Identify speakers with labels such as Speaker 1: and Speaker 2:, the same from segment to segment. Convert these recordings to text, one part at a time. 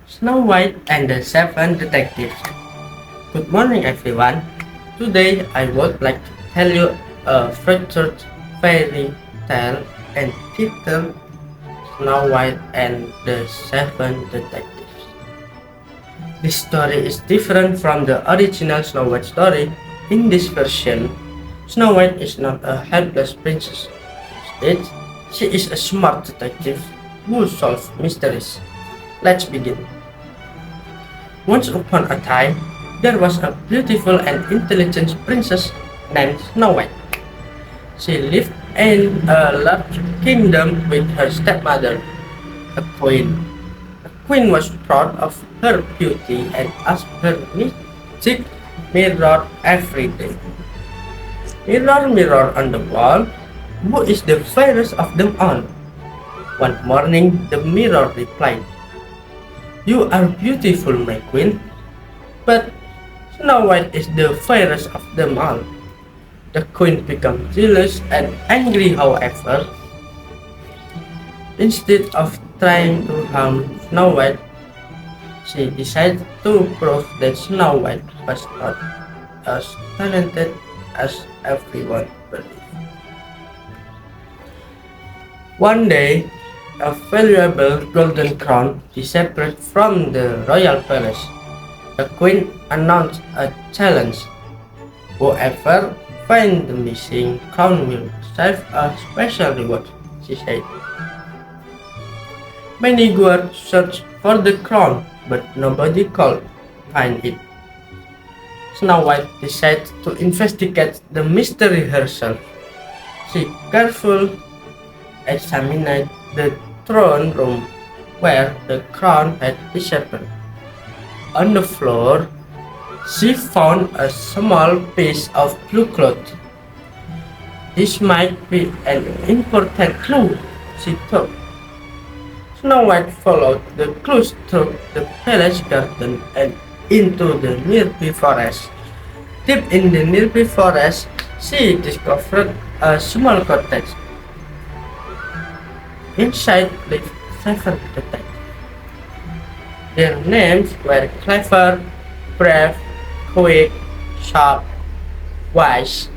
Speaker 1: Snow White and the Seven Detectives. Good morning, everyone. Today I would like to tell you a featured fairy tale entitled Snow White and the Seven Detectives. This story is different from the original Snow White story. In this version, Snow White is not a helpless princess. Instead, she is a smart detective who solves mysteries. Let's begin. Once upon a time, there was a beautiful and intelligent princess named Snow White. She lived in a large kingdom with her stepmother, a queen. The queen was proud of her beauty and asked her magic mirror every day. Mirror, mirror on the wall, who is the fairest of them all? One morning, the mirror replied, "You are beautiful, my queen, but Snow White is the fairest of them all." The queen became jealous and angry, however. Instead of trying to harm Snow White, she decided to prove that Snow White was not as talented as everyone believed. One day, a valuable golden crown disappeared from the royal palace. The queen announced a challenge. Whoever finds the missing crown will receive a special reward, she said. Many guards searched for the crown, but nobody could find it. Snow White decided to investigate the mystery herself. She carefully examined the throne room where the crown had disappeared. On the floor, she found a small piece of blue cloth. This might be an important clue, she thought. Snow White followed the clues through the palace garden and into the nearby forest. Deep in the nearby forest, she discovered a small cottage. Inside lived seven detectives. Their names were clever, brave, quick, sharp, wise,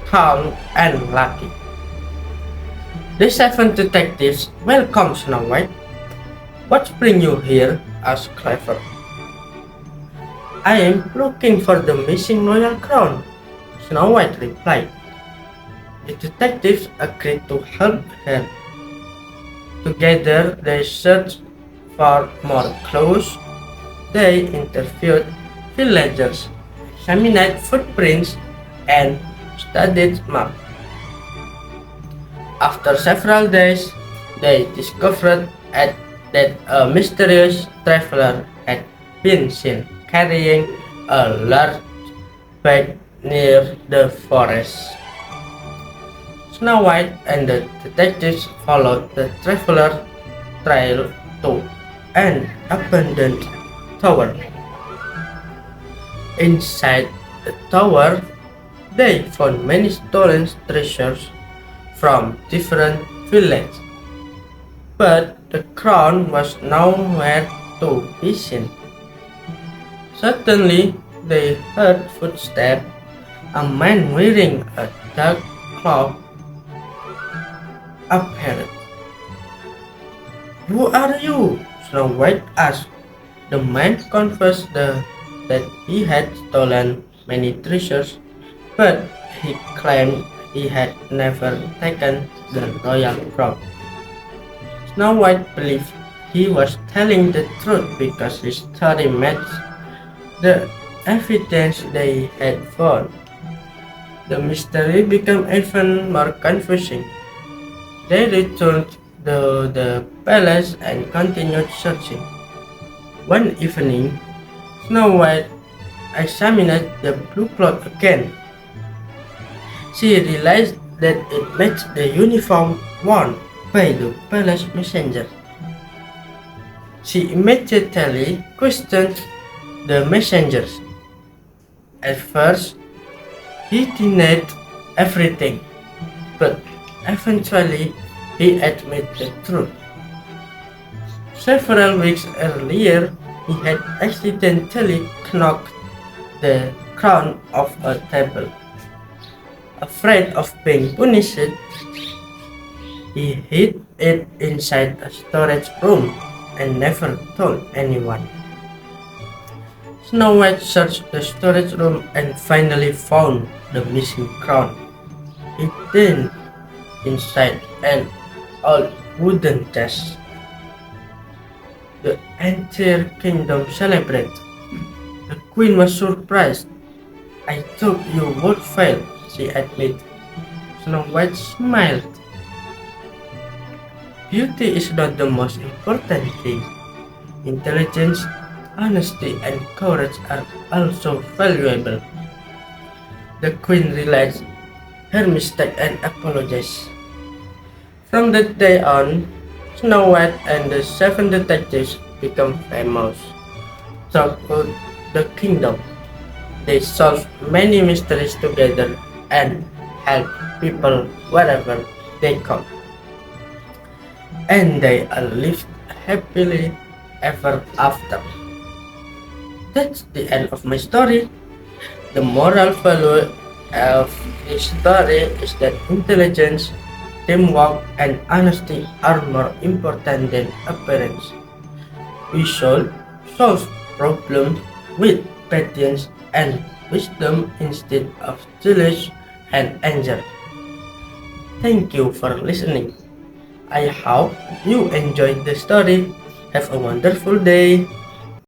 Speaker 1: calm, and lucky. The seven detectives welcomed Snow White. "What brings you here?" asked Clever. "I am looking for the missing royal crown," Snow White replied. The detectives agreed to help her. Together they searched for more clues. They interviewed villagers, examined footprints, and studied maps. After several days, they discovered that a mysterious traveler had been seen carrying a large bag near the forest. Snow White and the detectives followed the traveler trail to an abandoned tower. Inside the tower, they found many stolen treasures from different villages, but the crown was nowhere to be seen. Suddenly, they heard footsteps. A man wearing a dark cloak appeared. "Who are you?" Snow White asked. The man confessed that he had stolen many treasures, but he claimed he had never taken the royal crown. Snow White believed he was telling the truth because his story matched the evidence they had found. The mystery became even more confusing. They returned to the palace and continued searching. One evening, Snow White examined the blue cloth again. She realized that it matched the uniform worn by the palace messenger. She immediately questioned the messengers. At first, he denied everything, but eventually he admitted the truth. Several weeks earlier, he had accidentally knocked the crown off a table. Afraid of being punished, he hid it inside a storage room and never told anyone. Snow White searched the storage room and finally found the missing crown, hidden inside an old wooden chest. The entire kingdom celebrated. The queen was surprised. "I thought you would fail," she admitted. Snow White smiled. "Beauty is not the most important thing. Intelligence, honesty, and courage are also valuable." The queen realized her mistake and apologized. From that day on, Snow White and the seven detectives became famous throughout the kingdom. They solved many mysteries together and helped people wherever they come. And they all lived happily ever after. That's the end of my story. The moral value of this story is that intelligence, teamwork, and honesty are more important than appearance. We should solve problems with patience and wisdom instead of jealousy and anger. Thank you for listening. I hope you enjoyed the story. Have a wonderful day.